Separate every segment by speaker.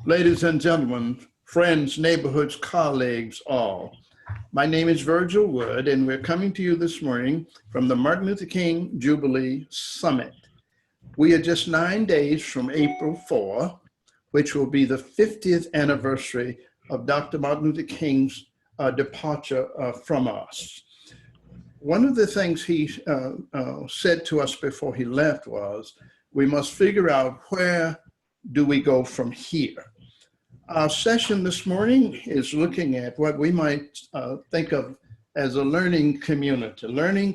Speaker 1: Ladies and gentlemen, friends, neighborhoods, colleagues, all. My name is Virgil Wood, and we're coming to you this morning from the Martin Luther King Jubilee Summit. We are just 9 days from April 4, which will be the 50th anniversary of Dr. Martin Luther King's departure from us. One of the things he said to us before he left was, we must figure out where do we go from here. Our session this morning is looking at what we might think of as a learning community. Learning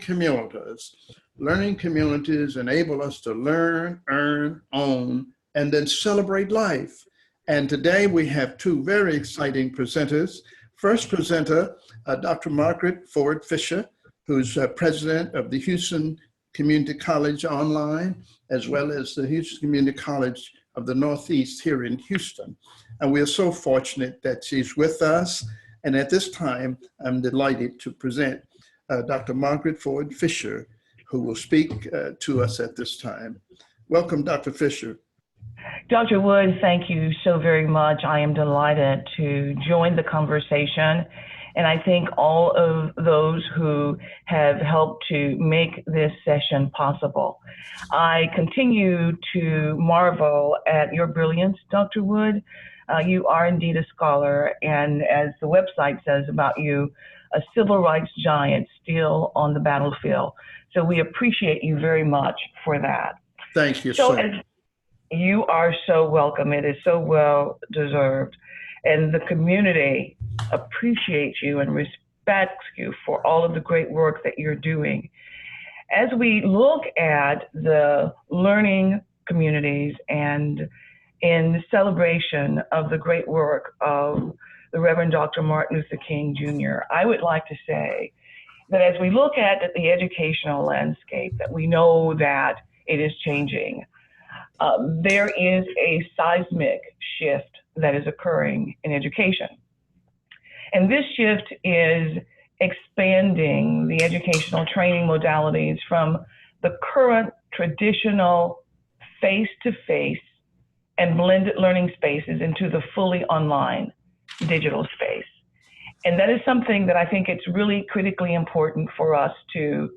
Speaker 1: communities enable us to learn, earn, own, and then celebrate life. And today we have two very exciting presenters. First presenter, Dr. Margaret Ford Fisher, who's president of the Houston Community College Online, as well as the Houston Community College of the Northeast here in Houston. And we are so fortunate that she's with us. And at this time, I'm delighted to present Dr. Margaret Ford Fisher, who will speak to us at this time. Welcome, Dr. Fisher.
Speaker 2: Dr. Wood, thank you so very much. I am delighted to join the conversation. And I thank all of those who have helped to make this session possible. I continue to marvel at your brilliance, Dr. Wood. You are indeed a scholar, and as the website says about you, a civil rights giant still on the battlefield. So we appreciate you very much for that.
Speaker 1: Thank you, sir.
Speaker 2: You are so welcome. It is so well deserved. And the community appreciates you and respects you for all of the great work that you're doing. As we look at the learning communities and in celebration of the great work of the Reverend Dr. Martin Luther King Jr., I would like to say that as we look at the educational landscape, that we know that it is changing. There is a seismic shift that is occurring in education. And this shift is expanding the educational training modalities from the current traditional face-to-face and blended learning spaces into the fully online digital space. And that is something that I think it's really critically important for us to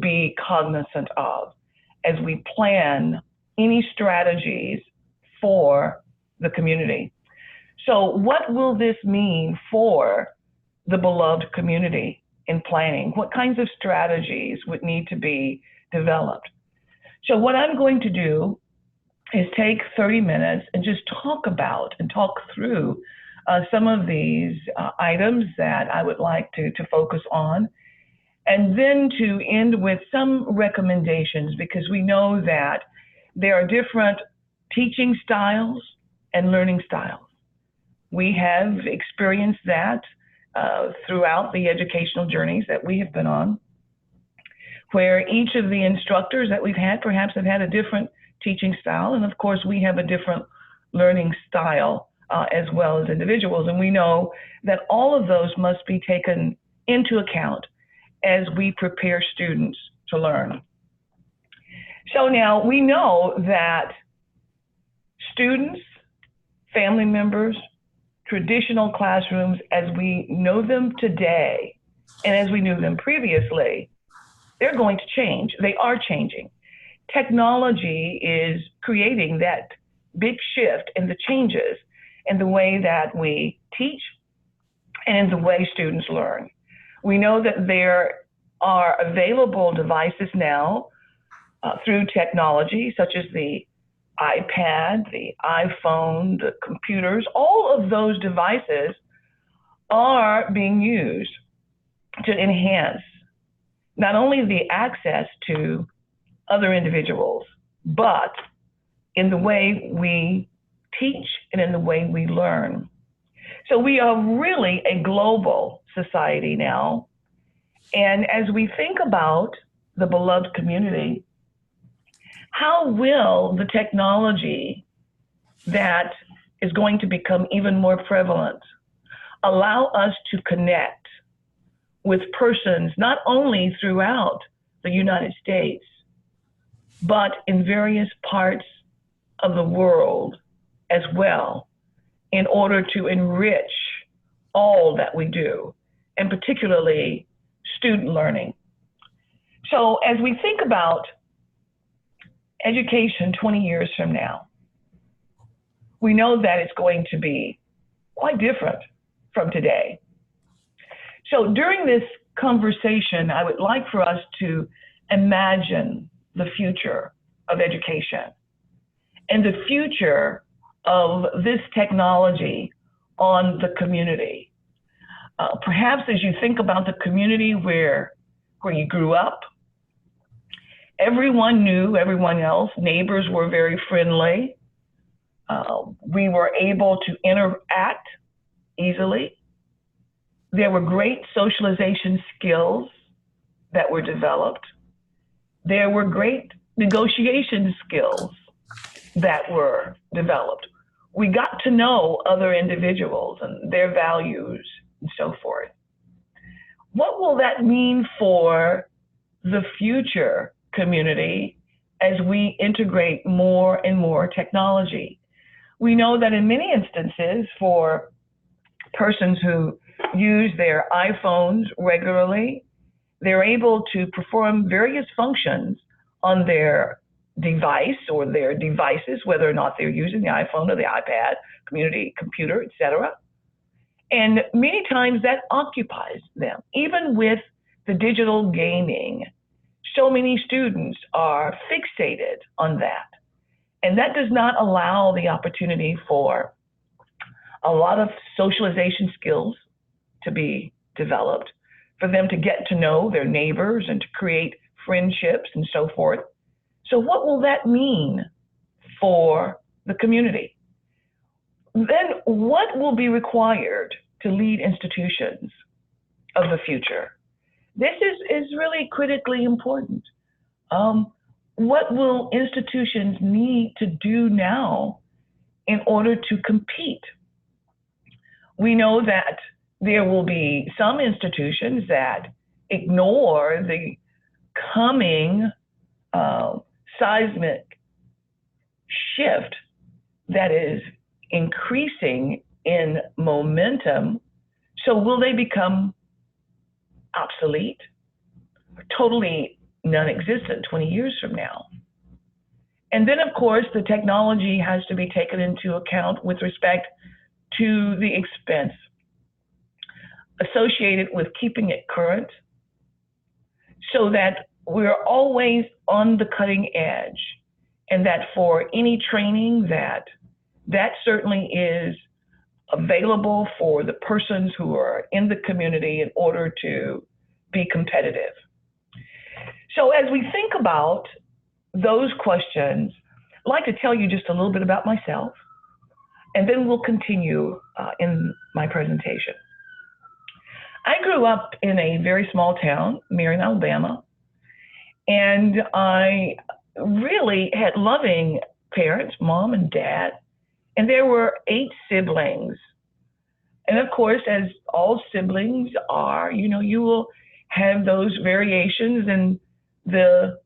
Speaker 2: be cognizant of as we plan any strategies for the community. So what will this mean for the beloved community in planning? What kinds of strategies would need to be developed? So what I'm going to do is take 30 minutes and just talk about and talk through some of these items that I would like to focus on, and then to end with some recommendations, because we know that there are different teaching styles and learning styles. We have experienced that throughout the educational journeys that we have been on, where each of the instructors that we've had perhaps have had a different teaching style. And of course, we have a different learning style as well as individuals. And we know that all of those must be taken into account as we prepare students to learn. So now we know that students, family members, traditional classrooms as we know them today and as we knew them previously, they're going to change. They are changing. Technology is creating that big shift in the changes in the way that we teach and in the way students learn. We know that there are available devices now through technology, such as the iPad, the iPhone, the computers. All of those devices are being used to enhance not only the access to other individuals, but in the way we teach and in the way we learn. So we are really a global society now. And as we think about the beloved community, how will the technology that is going to become even more prevalent allow us to connect with persons not only throughout the United States, but in various parts of the world as well in order to enrich all that we do, and particularly student learning. So as we think about education 20 years from now, we know that it's going to be quite different from today. So during this conversation, I would like for us to imagine the future of education and the future of this technology on the community. Perhaps as you think about the community where you grew up, everyone knew everyone else, neighbors were very friendly. We were able to interact easily. There were great socialization skills that were developed. There were great negotiation skills that were developed. We got to know other individuals and their values and so forth. What will that mean for the future community as we integrate more and more technology? We know that in many instances, for persons who use their iPhones regularly, they're able to perform various functions on their device or their devices, whether or not they're using the iPhone or the iPad, community computer, etc. And many times that occupies them. Even with the digital gaming, so many students are fixated on that. And that does not allow the opportunity for a lot of socialization skills to be developed, for them to get to know their neighbors and to create friendships and so forth. So what will that mean for the community? Then what will be required to lead institutions of the future? This is really critically important. What will institutions need to do now in order to compete? We know that there will be some institutions that ignore the coming seismic shift that is increasing in momentum. So will they become obsolete, totally non-existent 20 years from now? And then, of course, the technology has to be taken into account with respect to the expense associated with keeping it current, so that we're always on the cutting edge, and that for any training that certainly is available for the persons who are in the community in order to be competitive. So as we think about those questions, I'd like to tell you just a little bit about myself, and then we'll continue in my presentation. I grew up in a very small town, Marion, Alabama, and I really had loving parents, mom and dad, and there were 8 siblings. And of course, as all siblings are, you will have those variations in the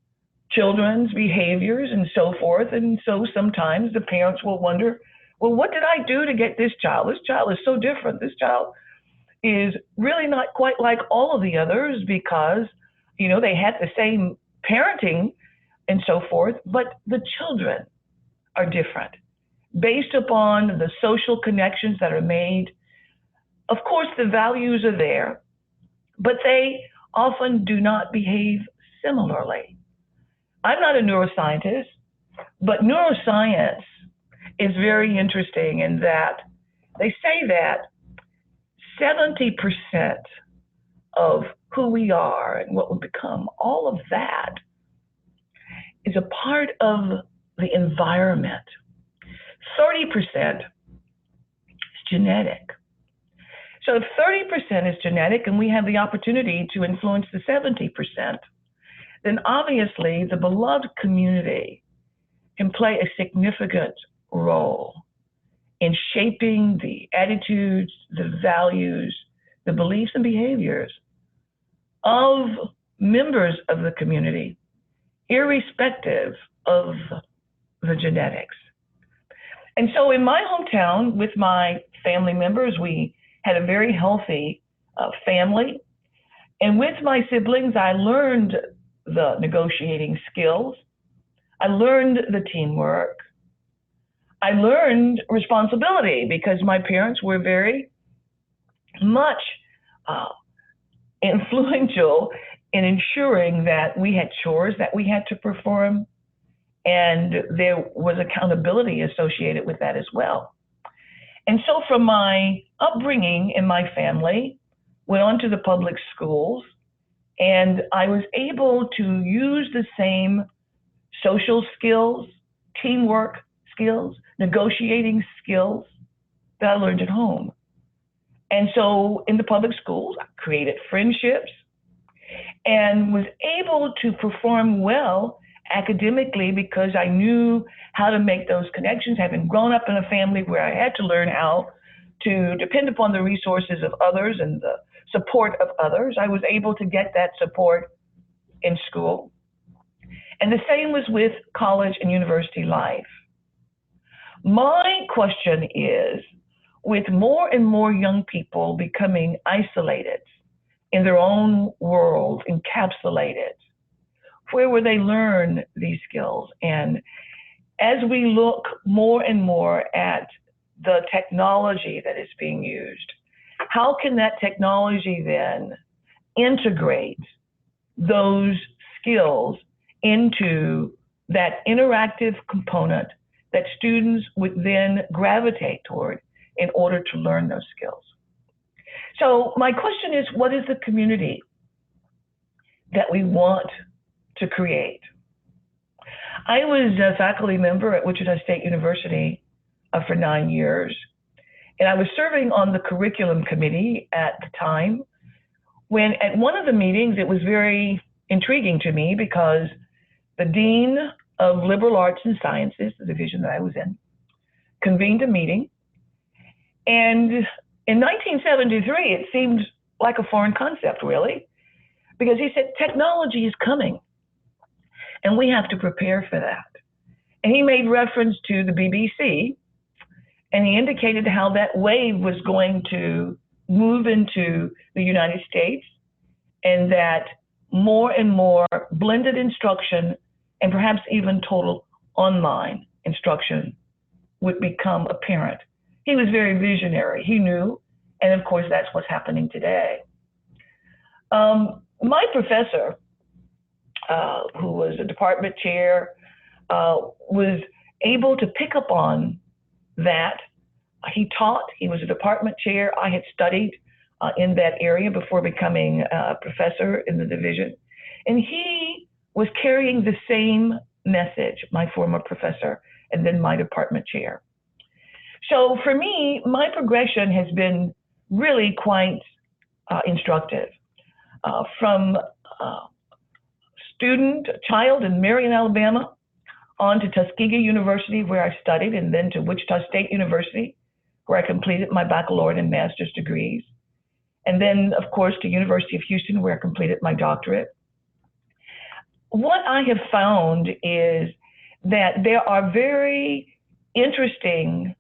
Speaker 2: children's behaviors and so forth. And so sometimes the parents will wonder, well, what did I do to get this child? This child is so different. This child is really not quite like all of the others because, they had the same parenting and so forth, but the children are different based upon the social connections that are made. Of course, the values are there, but they often do not behave similarly. I'm not a neuroscientist, but neuroscience is very interesting in that they say that 70% of who we are and what we become, all of that is a part of the environment. 30% is genetic. So if 30% is genetic and we have the opportunity to influence the 70%, then obviously the beloved community can play a significant role in shaping the attitudes, the values, the beliefs and behaviors of members of the community, irrespective of the genetics. And so in my hometown with my family members, we had a very healthy family. And with my siblings, I learned the negotiating skills. I learned the teamwork. I learned responsibility because my parents were very much influential in ensuring that we had chores that we had to perform, and there was accountability associated with that as well. And so from my upbringing in my family, went on to the public schools, and I was able to use the same social skills, teamwork skills, negotiating skills that I learned at home. And so in the public schools, I created friendships and was able to perform well academically because I knew how to make those connections. Having grown up in a family where I had to learn how to depend upon the resources of others and the support of others, I was able to get that support in school. And the same was with college and university life. My question is, with more and more young people becoming isolated in their own world, encapsulated, where will they learn these skills? And as we look more and more at the technology that is being used, how can that technology then integrate those skills into that interactive component that students would then gravitate toward in order to learn those skills? So my question is, what is the community that we want to create? I was a faculty member at Wichita State University for 9 years, and I was serving on the curriculum committee at the time when at one of the meetings, it was very intriguing to me because the Dean of Liberal Arts and Sciences, the division that I was in, convened a meeting. And in 1973, it seemed like a foreign concept, really, because he said, technology is coming, and we have to prepare for that. And he made reference to the BBC, and he indicated how that wave was going to move into the United States, and that more and more blended instruction and perhaps even total online instruction would become apparent. He was very visionary. He knew, and of course, that's what's happening today. My professor, who was a department chair, was able to pick up on that. He taught, he was a department chair. I had studied in that area before becoming a professor in the division. And he was carrying the same message, my former professor, and then my department chair. So for me, my progression has been really quite instructive. From child in Marion, Alabama, on to Tuskegee University, where I studied, and then to Wichita State University, where I completed my baccalaureate and master's degrees. And then, of course, to University of Houston, where I completed my doctorate. What I have found is that there are very interesting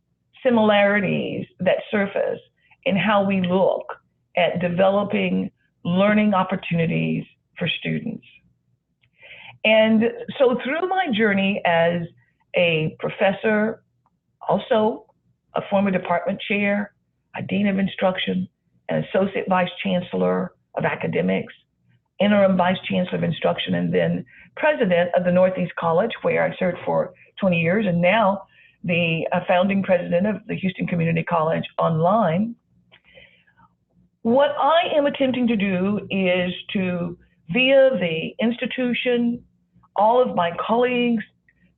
Speaker 2: similarities that surface in how we look at developing learning opportunities for students. And so through my journey as a professor, also a former department chair, a dean of instruction, an associate vice chancellor of academics, interim vice chancellor of instruction, and then president of the Northeast College, where I served for 20 years, and now the founding president of the Houston Community College online. What I am attempting to do is to, via the institution, all of my colleagues,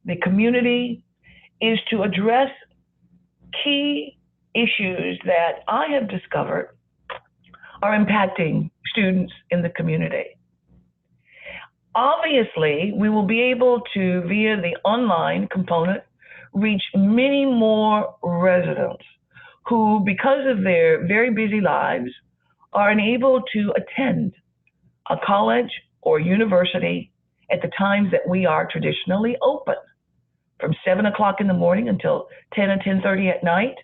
Speaker 2: the community, is to address key issues that I have discovered are impacting students in the community. Obviously, we will be able to, via the online component, reach many more residents who, because of their very busy lives, are unable to attend a college or university at the times that we are traditionally open from 7 o'clock in the morning until 10 or 10:30 at night.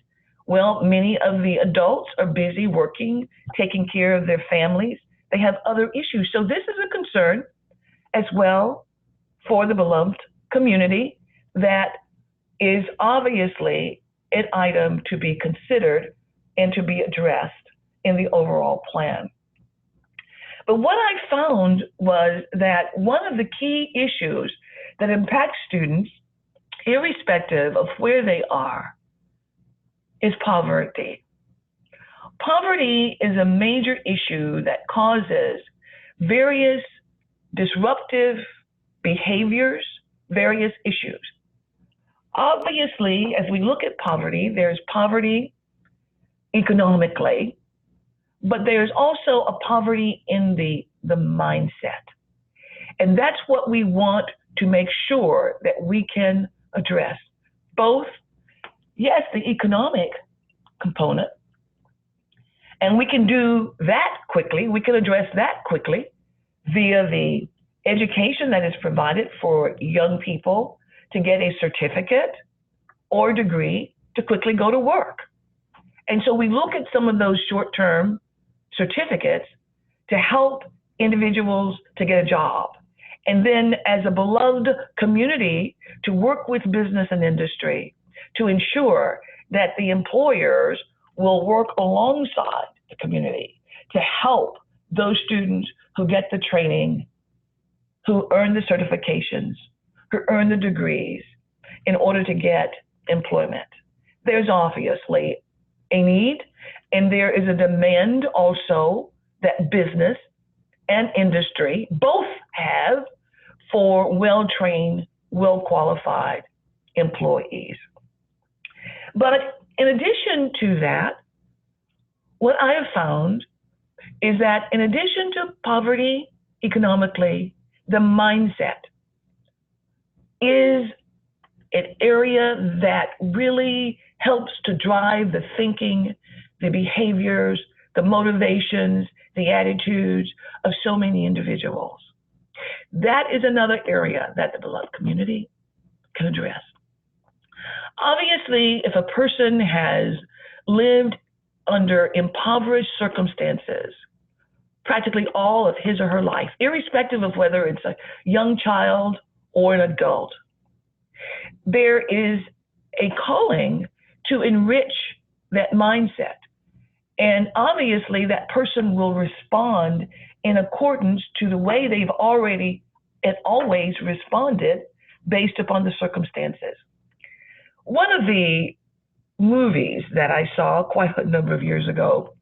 Speaker 2: Well, many of the adults are busy working, taking care of their families. They have other issues. So this is a concern as well for the beloved community that is obviously an item to be considered and to be addressed in the overall plan. But what I found was that one of the key issues that impacts students, irrespective of where they are, is poverty. Poverty is a major issue that causes various disruptive behaviors, various issues. Obviously, as we look at poverty, there's poverty economically, but there's also a poverty in the mindset. And that's what we want to make sure that we can address. Both, yes, the economic component, and we can do that quickly. We can address that quickly via the education that is provided for young people to get a certificate or degree to quickly go to work. And so we look at some of those short-term certificates to help individuals to get a job. And then as a beloved community, to work with business and industry to ensure that the employers will work alongside the community to help those students who get the training, who earn the certifications, who earn the degrees in order to get employment. There's obviously a need, and there is a demand also that business and industry both have for well-trained, well-qualified employees. But in addition to that, what I have found is that in addition to poverty economically, the mindset is an area that really helps to drive the thinking, the behaviors, the motivations, the attitudes of so many individuals. That is another area that the beloved community can address. Obviously, if a person has lived under impoverished circumstances practically all of his or her life, irrespective of whether it's a young child or an adult, there is a calling to enrich that mindset. And obviously, that person will respond in accordance to the way they've already and always responded based upon the circumstances. One of the movies that I saw quite a number of years ago,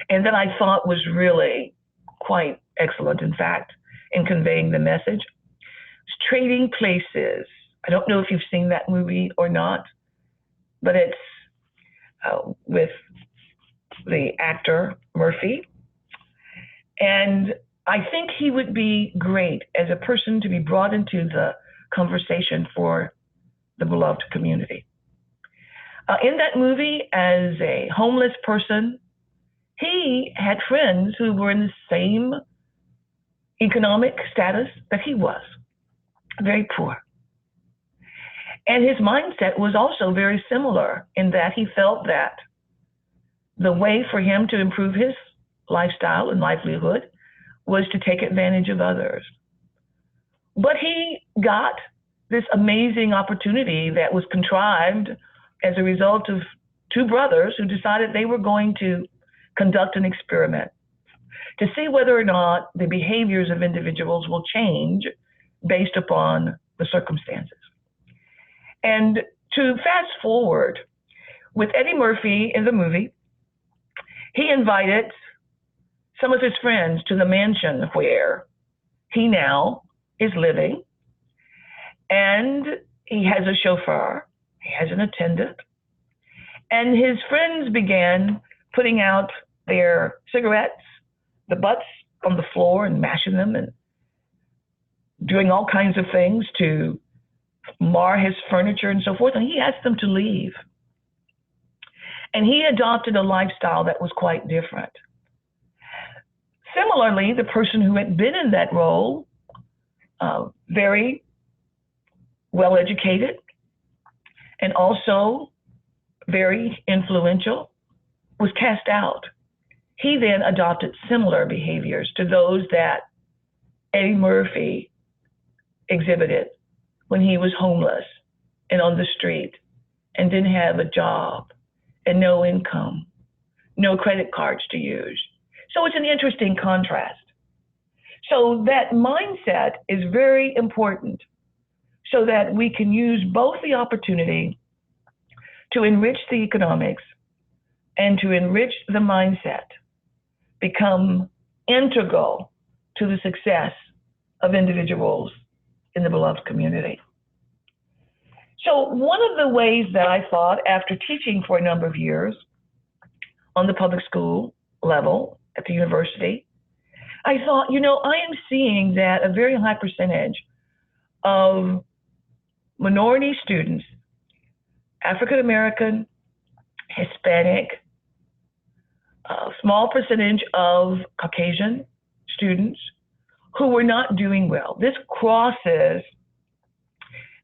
Speaker 2: and that I thought was really quite excellent, in fact, in conveying the message, was Trading Places. I don't know if you've seen that movie or not, but it's with the actor Murphy. And I think he would be great as a person to be brought into the conversation for the beloved community. In that movie, as a homeless person, he had friends who were in the same economic status that he was, very poor. And his mindset was also very similar in that he felt that the way for him to improve his lifestyle and livelihood was to take advantage of others. But he got this amazing opportunity that was contrived as a result of two brothers who decided they were going to conduct an experiment to see whether or not the behaviors of individuals will change based upon the circumstances. And to fast forward, with Eddie Murphy in the movie, he invited some of his friends to the mansion where he now is living. And he has a chauffeur, he has an attendant, and his friends began putting out their cigarettes, the butts on the floor and mashing them and doing all kinds of things to mar his furniture and so forth. And he asked them to leave. And he adopted a lifestyle that was quite different. Similarly, the person who had been in that role, very well educated, and also very influential, was cast out. He then adopted similar behaviors to those that Eddie Murphy exhibited when he was homeless and on the street and didn't have a job and no income, no credit cards to use. So it's an interesting contrast. So that mindset is very important so that we can use both the opportunity to enrich the economics and to enrich the mindset, become integral to the success of individuals in the beloved community. So one of the ways that I thought, after teaching for a number of years on the public school level at the university, I thought, I am seeing that a very high percentage of minority students, African American, Hispanic, a small percentage of Caucasian students who were not doing well. This crosses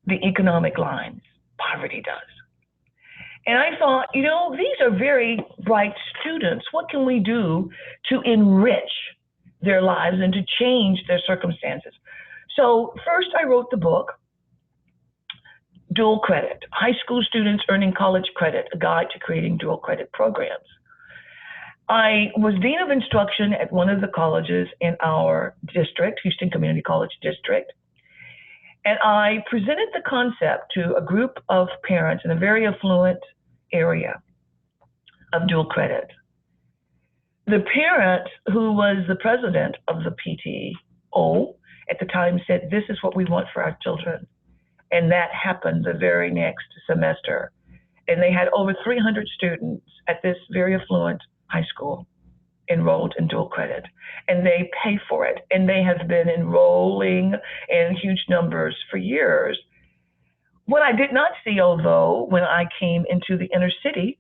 Speaker 2: the economic lines. Poverty does. And I thought, these are very bright students. What can we do to enrich their lives and to change their circumstances? So first I wrote the book, Dual Credit, High School Students Earning College Credit, a Guide to Creating Dual Credit Programs. I was Dean of Instruction at one of the colleges in our district, Houston Community College District. And I presented the concept to a group of parents in a very affluent area of dual credit. The parent who was the president of the PTO at the time said, "This is what we want for our children." And that happened the very next semester. And they had over 300 students at this very affluent high school enrolled in dual credit, and they pay for it. And they have been enrolling in huge numbers for years. What I did not see, although, when I came into the inner city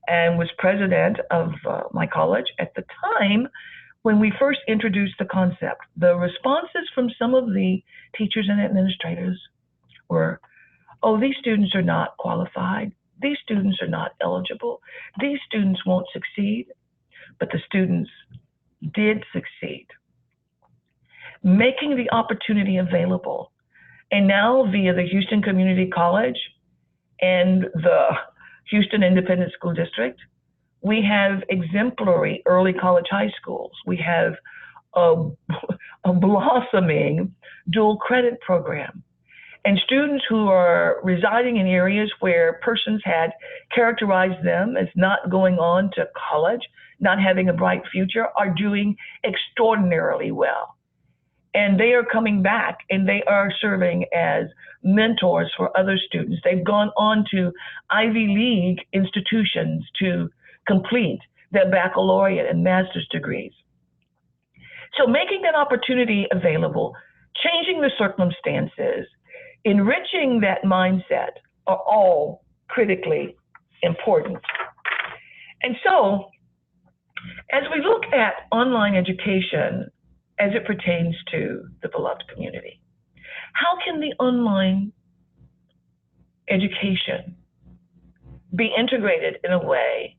Speaker 2: and was president of my college at the time, when we first introduced the concept, the responses from some of the teachers and administrators were, "Oh, these students are not qualified. These students are not eligible. These students won't succeed." But the students did succeed, making the opportunity available. And now via the Houston Community College and the Houston Independent School District, we have exemplary early college high schools. We have a blossoming dual credit program. And students who are residing in areas where persons had characterized them as not going on to college, not having a bright future, are doing extraordinarily well. And they are coming back and they are serving as mentors for other students. They've gone on to Ivy League institutions to complete their baccalaureate and master's degrees. So making that opportunity available, changing the circumstances, enriching that mindset are all critically important. And so, as we look at online education as it pertains to the beloved community, how can the online education be integrated in a way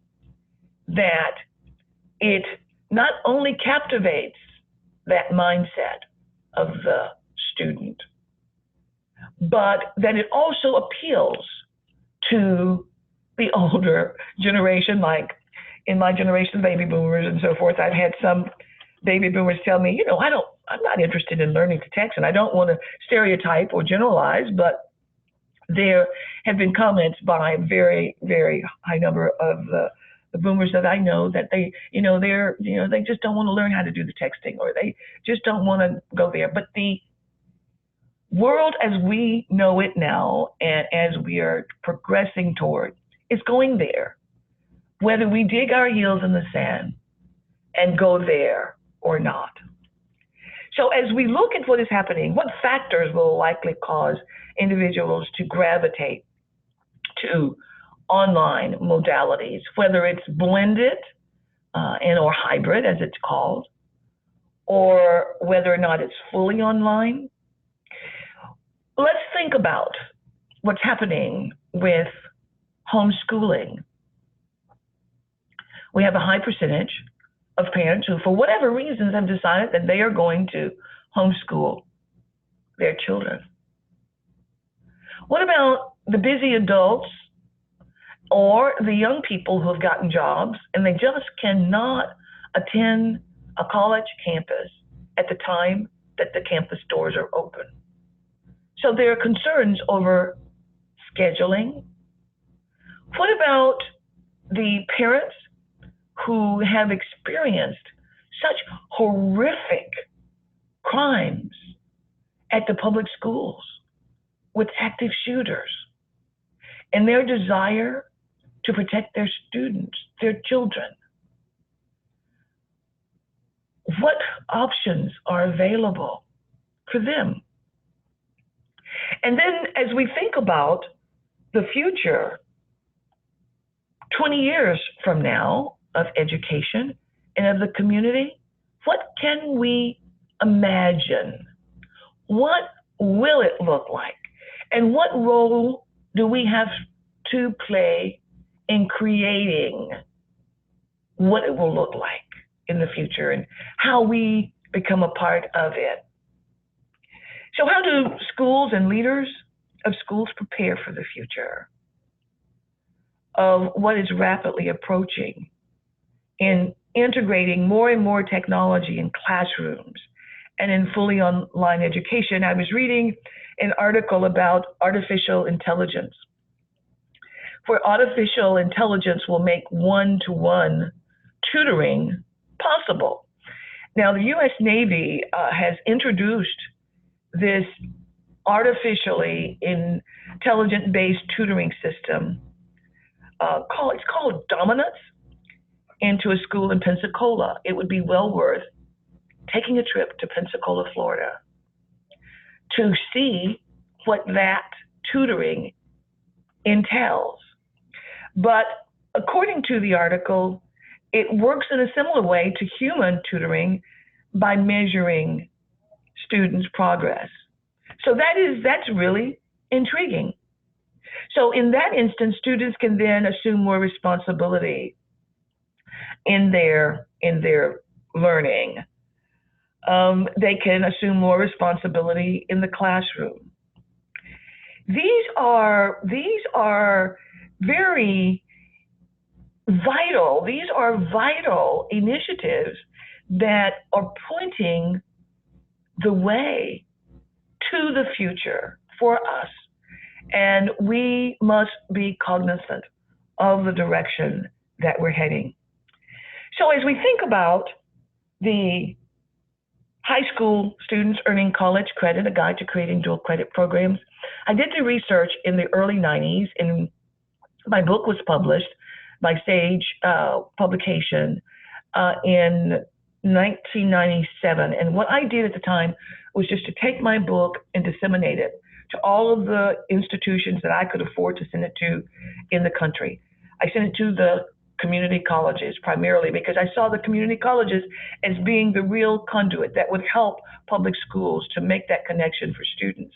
Speaker 2: that it not only captivates that mindset of the student, but that it also appeals to the older generation, like in my generation, baby boomers and so forth. I've had some baby boomers tell me, I'm not interested in learning to text, and I don't want to stereotype or generalize, but there have been comments by a very, very high number of the boomers that I know that they just don't want to learn how to do the texting, or they just don't want to go there. But the world as we know it now, and as we are progressing toward, is going there, whether we dig our heels in the sand and go there or not. So as we look at what is happening, what factors will likely cause individuals to gravitate to online modalities, whether it's blended or hybrid, as it's called, or whether or not it's fully online? let's think about what's happening with homeschooling. We have a high percentage of parents who, for whatever reasons, have decided that they are going to homeschool their children. What about the busy adults or the young people who have gotten jobs and they just cannot attend a college campus at the time that the campus doors are open? So there are concerns over scheduling. What about the parents who have experienced such horrific crimes at the public schools with active shooters and their desire to protect their students, their children? What options are available for them? And then as we think about the future, 20 years from now, of education and of the community, what can we imagine? What will it look like? And what role do we have to play in creating what it will look like in the future and how we become a part of it? So how do schools and leaders of schools prepare for the future of what is rapidly approaching in integrating more and more technology in classrooms and in fully online education? I was reading an article about artificial intelligence, where artificial intelligence will make one-to-one tutoring possible. Now, the U.S. Navy has introduced this artificially intelligent-based tutoring system. It's called Dominance, into a school in Pensacola. It would be well worth taking a trip to Pensacola, Florida, to see what that tutoring entails. But according to the article, it works in a similar way to human tutoring by measuring students' progress. So that's really intriguing. So in that instance, students can then assume more responsibility in their learning. They can assume more responsibility in the classroom. These are very vital. These are vital initiatives that are pointing the way to the future for us. And we must be cognizant of the direction that we're heading. So as we think about the high school students earning college credit, a guide to creating dual credit programs, I did the research in the early 90s, and my book was published by Sage Publication in 1997. And what I did at the time was just to take my book and disseminate it to all of the institutions that I could afford to send it to in the country. I sent it to the community colleges primarily because I saw the community colleges as being the real conduit that would help public schools to make that connection for students.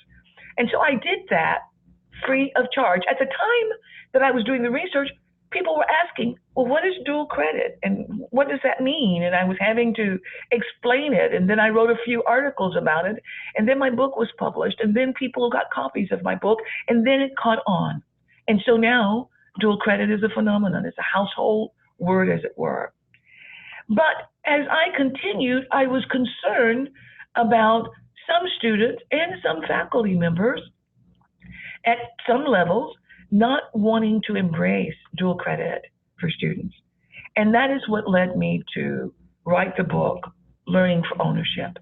Speaker 2: And so I did that free of charge. At the time that I was doing the research, people were asking, well, what is dual credit and what does that mean? And I was having to explain it. And then I wrote a few articles about it. And then my book was published. And then people got copies of my book. And then it caught on. And so now dual credit is a phenomenon. It's a household word, as it were. But as I continued, I was concerned about some students and some faculty members at some levels not wanting to embrace dual credit for students. And that is what led me to write the book, Learning for Ownership.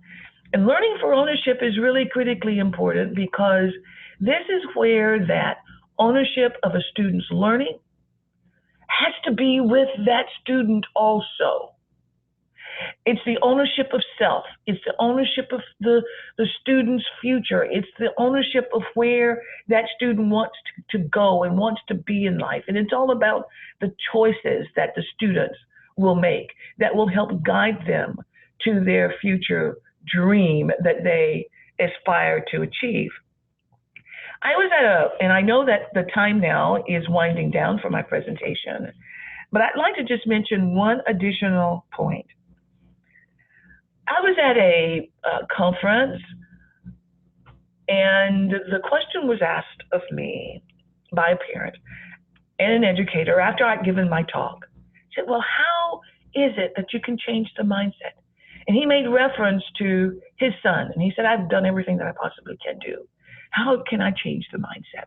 Speaker 2: And learning for ownership is really critically important because this is where that ownership of a student's learning has to be with that student also. It's the ownership of self. It's the ownership of the student's future. It's the ownership of where that student wants to go and wants to be in life. And it's all about the choices that the students will make that will help guide them to their future dream that they aspire to achieve. I was and I know that the time now is winding down for my presentation, but I'd like to just mention one additional point. I was at a conference, and the question was asked of me by a parent and an educator after I'd given my talk. He said, well, how is it that you can change the mindset? And he made reference to his son, and he said, I've done everything that I possibly can do. How can I change the mindset?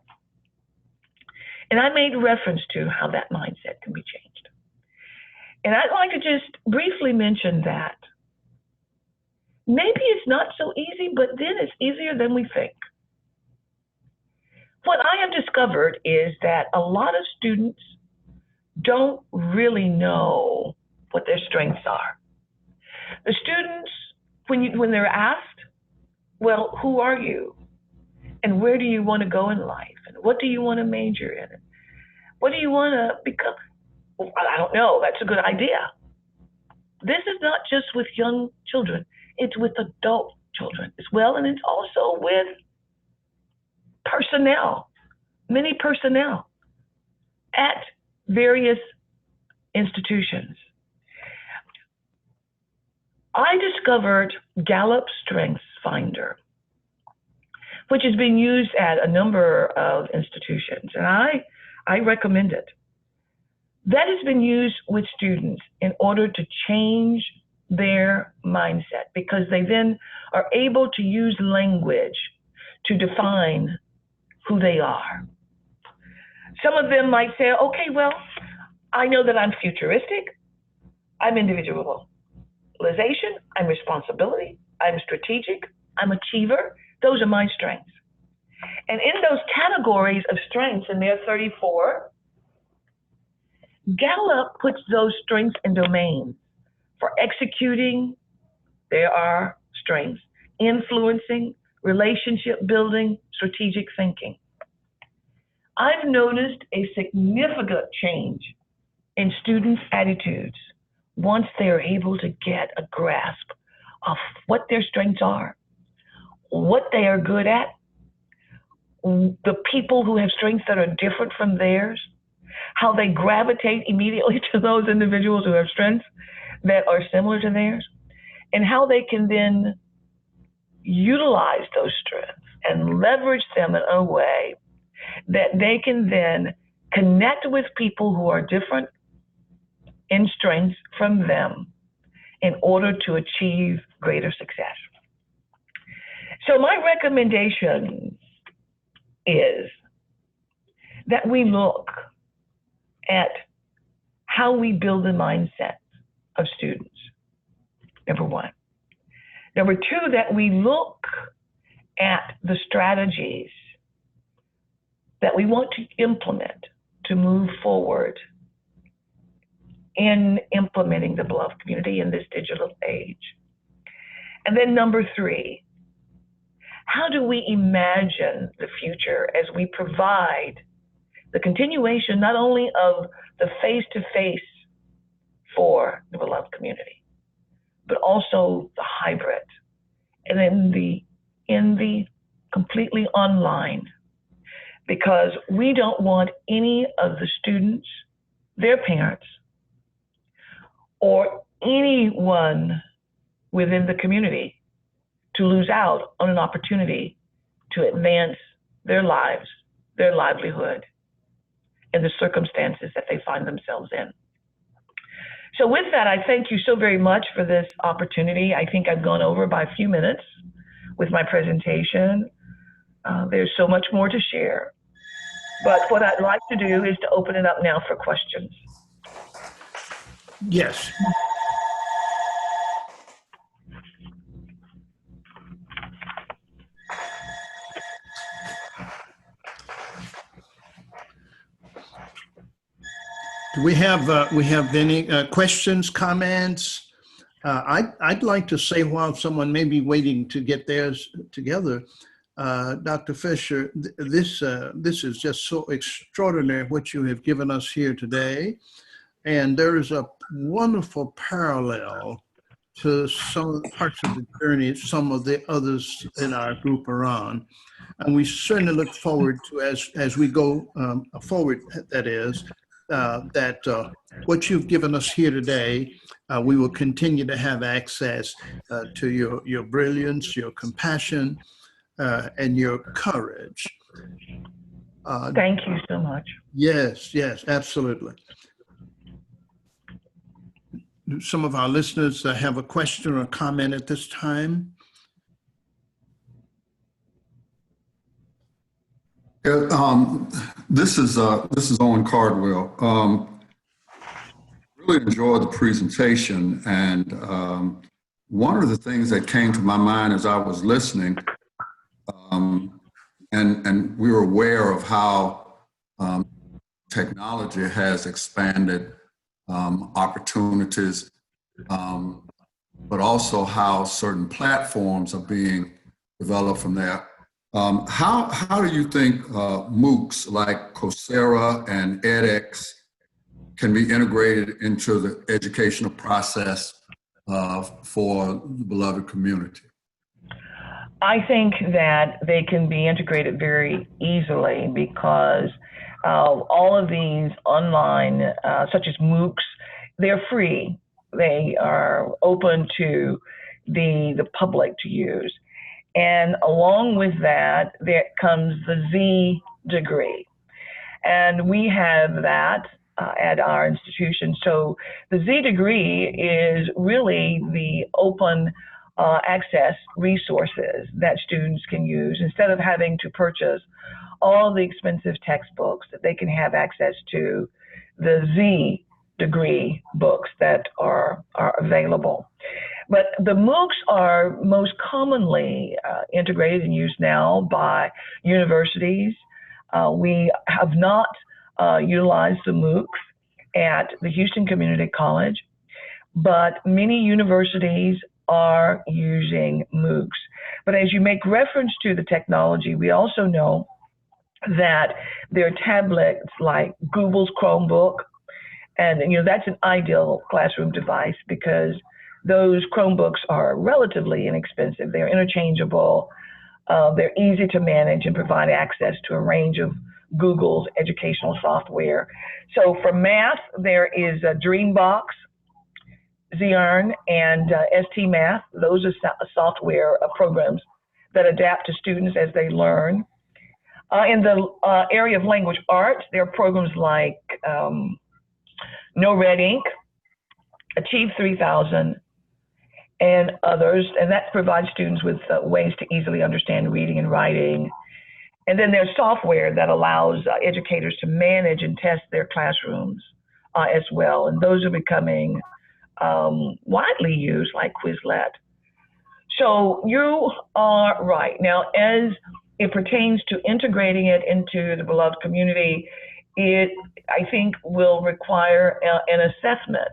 Speaker 2: And I made reference to how that mindset can be changed. And I'd like to just briefly mention that maybe it's not so easy, but then it's easier than we think. What I have discovered is that a lot of students don't really know what their strengths are. The students, when they're asked, well, who are you? And where do you want to go in life? And what do you want to major in? What do you want to become? Well, I don't know. That's a good idea. This is not just with young children. It's with adult children as well. And it's also with personnel, many personnel at various institutions. I discovered Gallup Strengths Finder, which is being used at a number of institutions, and I recommend it. That has been used with students in order to change their mindset, because they then are able to use language to define who they are. Some of them might say, okay, well, I know that I'm futuristic, I'm individualization, I'm responsibility, I'm strategic, I'm achiever. Those are my strengths. And in those categories of strengths, and there are 34, Gallup puts those strengths and domains. For executing, there are strengths. Influencing, relationship building, strategic thinking. I've noticed a significant change in students' attitudes once they're able to get a grasp of what their strengths are, what they are good at, the people who have strengths that are different from theirs, how they gravitate immediately to those individuals who have strengths that are similar to theirs, and how they can then utilize those strengths and leverage them in a way that they can then connect with people who are different in strengths from them in order to achieve greater success. So my recommendation is that we look at how we build the mindset of students, number one. Number two, that we look at the strategies that we want to implement to move forward in implementing the beloved community in this digital age. And then number three, how do we imagine the future as we provide the continuation not only of the face-to-face for the beloved community, but also the hybrid, and then in the completely online, because we don't want any of the students, their parents, or anyone within the community to lose out on an opportunity to advance their lives, their livelihood, and the circumstances that they find themselves in. So with that, I thank you so very much for this opportunity. I think I've gone over by a few minutes with my presentation. There's so much more to share. But what I'd like to do is to open it up now for questions.
Speaker 1: Yes. Do we have any questions, comments? I'd like to say, while someone may be waiting to get theirs together, Dr. Fisher, this is just so extraordinary what you have given us here today. And there is a wonderful parallel to some parts of the journey some of the others in our group are on. And we certainly look forward to, as we go forward, that is, that what you've given us here today, we will continue to have access to your brilliance, your compassion, and your courage.
Speaker 2: Thank you so much.
Speaker 1: Yes, yes, absolutely. Do some of our listeners have a question or a comment at this time?
Speaker 3: This is Owen Cardwell. Really enjoyed the presentation, and one of the things that came to my mind as I was listening, and we were aware of how technology has expanded opportunities, but also how certain platforms are being developed from there. How do you think MOOCs like Coursera and edX can be integrated into the educational process for the beloved community?
Speaker 2: I think that they can be integrated very easily because all of these online, such as MOOCs, they're free. They are open to the public to use. And along with that, there comes the Z degree. And we have that at our institution. So the Z degree is really the open access resources that students can use instead of having to purchase all the expensive textbooks. That they can have access to the Z degree books that are available. But the MOOCs are most commonly integrated and used now by universities. We have not utilized the MOOCs at the Houston Community College, but many universities are using MOOCs. But as you make reference to the technology, we also know that there are tablets like Google's Chromebook, and that's an ideal classroom device because those Chromebooks are relatively inexpensive. They're interchangeable. They're easy to manage and provide access to a range of Google's educational software. So for math, there is Dreambox, Xearn, and ST Math. Those are software programs that adapt to students as they learn. In the area of language arts, there are programs like No Red Ink, Achieve 3000, and others, and that provides students with ways to easily understand reading and writing. And then there's software that allows educators to manage and test their classrooms as well, and those are becoming widely used, like Quizlet. So you are right. Now, as it pertains to integrating it into the beloved community, it, I think, will require an assessment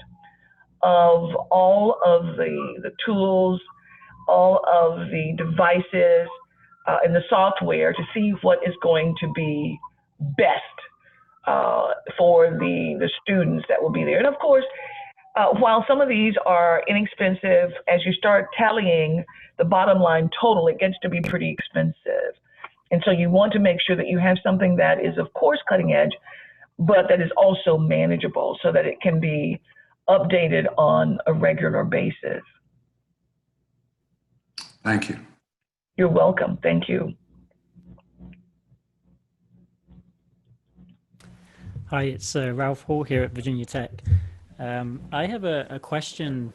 Speaker 2: of all of the tools, all of the devices, and the software to see what is going to be best for the students that will be there. And of course, while some of these are inexpensive, as you start tallying the bottom line total, it gets to be pretty expensive. And so you want to make sure that you have something that is, of course, cutting edge, but that is also manageable so that it can be updated on a regular basis.
Speaker 3: Thank you.
Speaker 2: You're welcome. Thank you.
Speaker 4: Hi, it's Ralph Hall here at Virginia Tech. I have a question.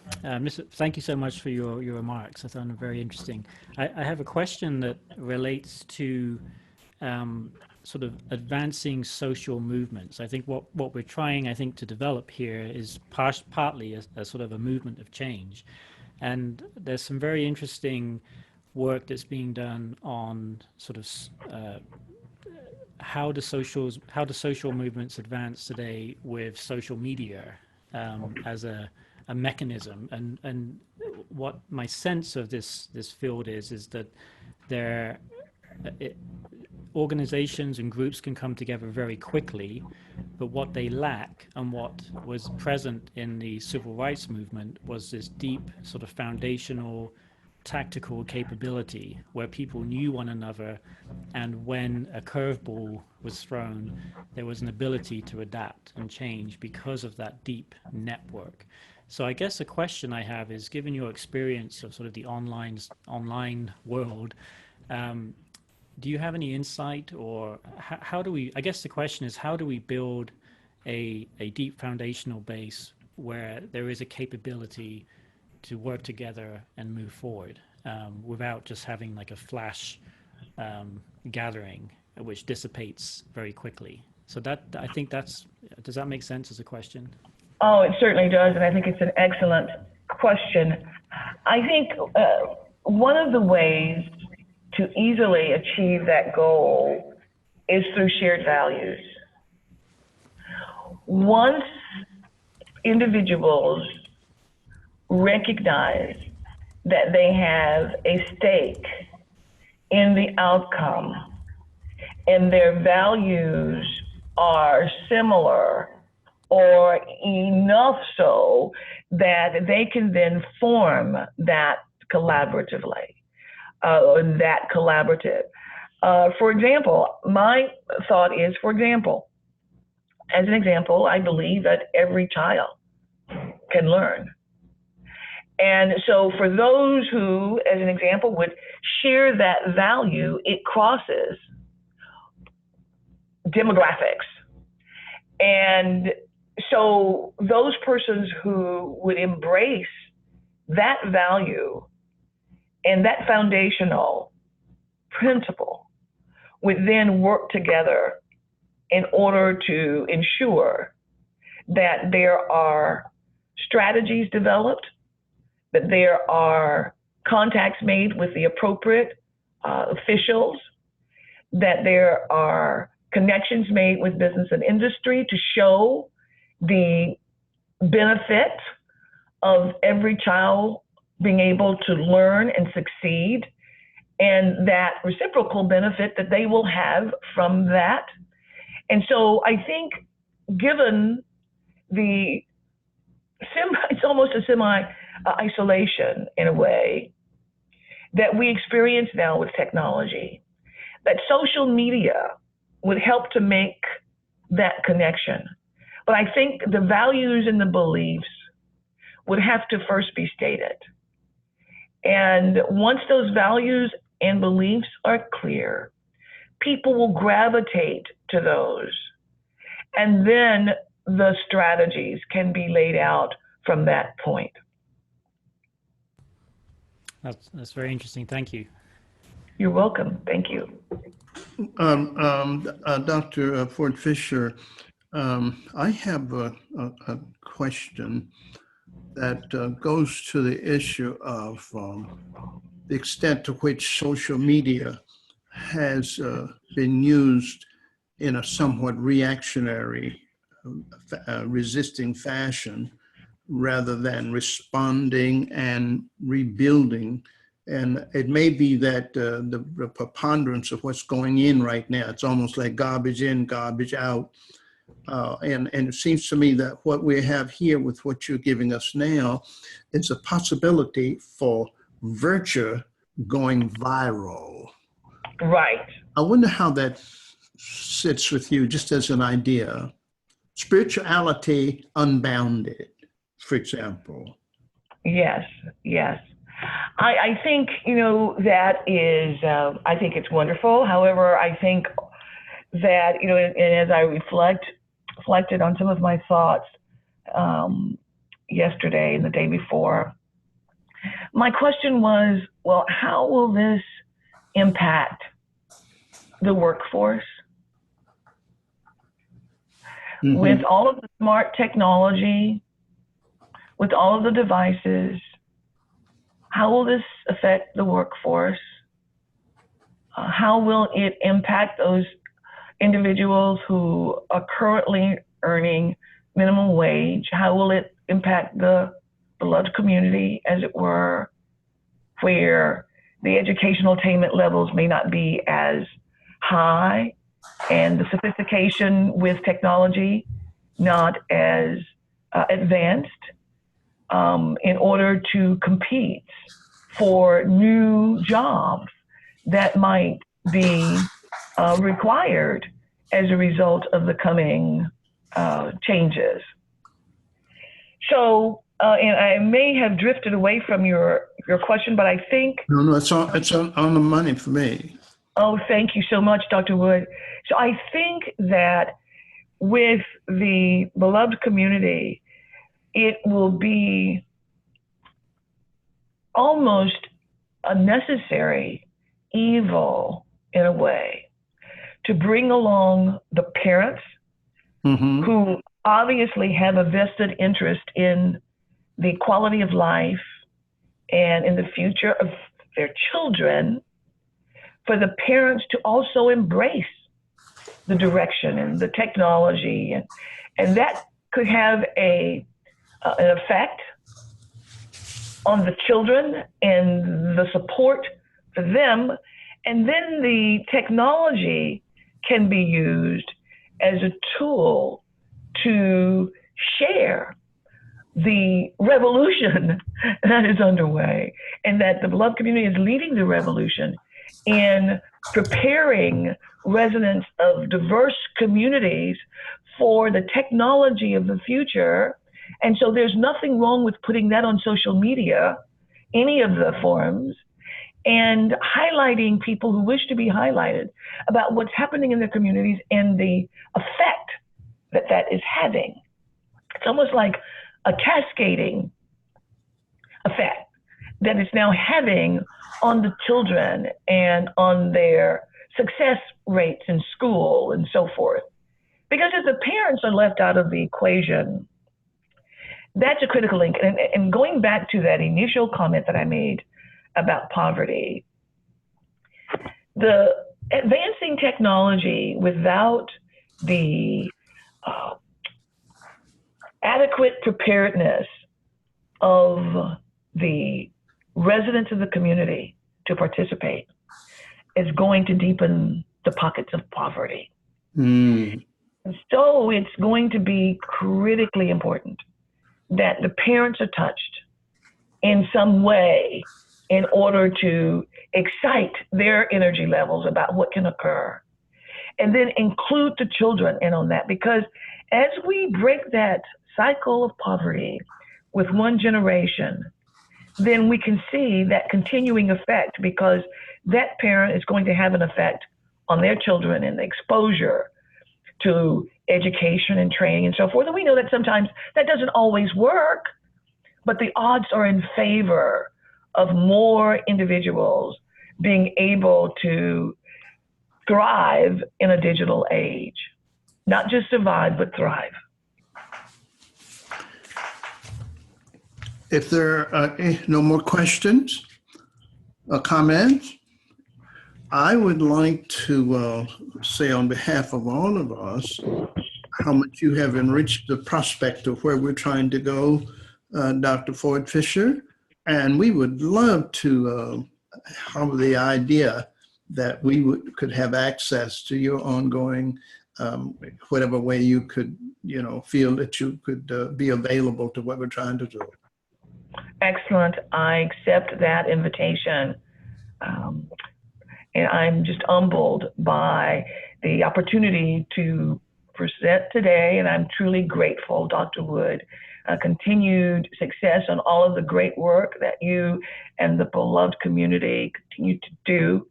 Speaker 4: Thank you so much for your remarks. I found them very interesting. I have a question that relates to sort of advancing social movements. I think what we're trying, to develop here is partly a sort of a movement of change. And there's some very interesting work that's being done on sort of how do social movements advance today with social media as a mechanism. And what my sense of this field is that organizations and groups can come together very quickly, but what they lack and what was present in the civil rights movement was this deep sort of foundational tactical capability where people knew one another, and when a curveball was thrown, there was an ability to adapt and change because of that deep network. So I guess the question I have is, given your experience of sort of the online world, do you have any insight, or how do we, I guess the question is, how do we build a deep foundational base where there is a capability to work together and move forward without just having like a flash gathering which dissipates very quickly? So that, I think that's, does that make sense as a question?
Speaker 2: Oh, it certainly does, and I think it's an excellent question. I think one of the ways to easily achieve that goal is through shared values. Once individuals recognize that they have a stake in the outcome and their values are similar or enough so that they can then form that collaboratively, that collaborative. For example, my thought is, as an example, I believe that every child can learn. And so for those who, as an example, would share that value, it crosses demographics. And so those persons who would embrace that value and that foundational principle would then work together in order to ensure that there are strategies developed, that there are contacts made with the appropriate officials, that there are connections made with business and industry to show the benefit of every child being able to learn and succeed, and that reciprocal benefit that they will have from that. And so I think, given the it's almost a semi-isolation in a way that we experience now with technology, that social media would help to make that connection. But I think the values and the beliefs would have to first be stated. And once those values and beliefs are clear, people will gravitate to those. And then the strategies can be laid out from that point.
Speaker 4: That's very interesting. Thank you.
Speaker 2: You're welcome. Thank you.
Speaker 1: Dr. Ford Fisher, I have a question that goes to the issue of the extent to which social media has been used in a somewhat reactionary, resisting fashion, rather than responding and rebuilding. And it may be that the preponderance of what's going in right now, it's almost like garbage in, garbage out. And it seems to me that what we have here with what you're giving us now, it's a possibility for virtue going viral.
Speaker 2: Right.
Speaker 1: I wonder how that sits with you, just as an idea. Spirituality unbounded, for example.
Speaker 2: Yes, yes. I think, that is, I think it's wonderful. However, I think that, and as I reflected on some of my thoughts yesterday and the day before, my question was, well, how will this impact the workforce? Mm-hmm. With all of the smart technology, with all of the devices, how will this affect the workforce? How will it impact those individuals who are currently earning minimum wage? How will it impact the beloved community, as it were, where the educational attainment levels may not be as high, and the sophistication with technology not as advanced, in order to compete for new jobs that might be required as a result of the coming changes. So, and I may have drifted away from your question, but I think—
Speaker 1: No, it's on the money for me.
Speaker 2: Oh, thank you so much, Dr. Wood. So I think that with the beloved community, it will be almost a necessary evil, in a way, to bring along the parents who obviously have a vested interest in the quality of life and in the future of their children, for the parents to also embrace the direction and the technology, and that could have an effect on the children and the support for them. And then the technology can be used as a tool to share the revolution that is underway, and that the beloved community is leading the revolution in preparing residents of diverse communities for the technology of the future. And so there's nothing wrong with putting that on social media, any of the forums, and highlighting people who wish to be highlighted about what's happening in their communities and the effect that that is having. It's almost like a cascading effect that it's now having on the children and on their success rates in school and so forth. Because if the parents are left out of the equation, that's a critical link. And going back to that initial comment that I made about poverty, the advancing technology without the adequate preparedness of the residents of the community to participate is going to deepen the pockets of poverty. And so it's going to be critically important that the parents are touched in some way in order to excite their energy levels about what can occur. And then include the children in on that, because as we break that cycle of poverty with one generation, then we can see that continuing effect, because that parent is going to have an effect on their children and the exposure to education and training and so forth. And we know that sometimes that doesn't always work, but the odds are in favor of more individuals being able to thrive in a digital age. Not just survive, but thrive.
Speaker 1: If there are no more questions or comments, I would like to say on behalf of all of us how much you have enriched the prospect of where we're trying to go, Dr. Ford Fisher. And we would love to have the idea that we could have access to your ongoing, whatever way you could, feel that you could be available to what we're trying to do.
Speaker 2: Excellent. I accept that invitation. And I'm just humbled by the opportunity to present today. And I'm truly grateful, Dr. Wood. Continued success on all of the great work that you and the beloved community continue to do.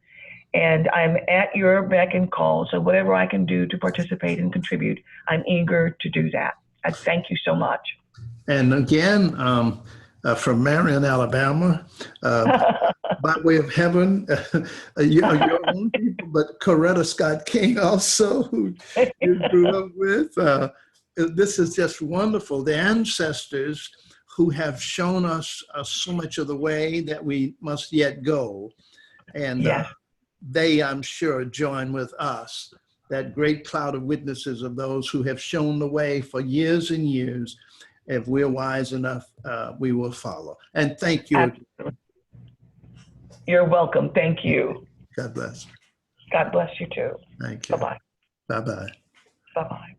Speaker 2: And I'm at your beck and call. So whatever I can do to participate and contribute, I'm eager to do that. I thank you so much.
Speaker 1: And again, from Marion, Alabama, by way of heaven, your own people, but Coretta Scott King also, who you grew up with. This is just wonderful. The ancestors who have shown us so much of the way that we must yet go. And
Speaker 2: Yes.
Speaker 1: They, I'm sure, join with us, that great cloud of witnesses of those who have shown the way for years and years. If we're wise enough, we will follow. And thank you.
Speaker 2: Absolutely. You're welcome. Thank you.
Speaker 1: God bless.
Speaker 2: God bless you too.
Speaker 1: Thank you.
Speaker 2: Bye-bye.
Speaker 1: Bye-bye.
Speaker 2: Bye-bye.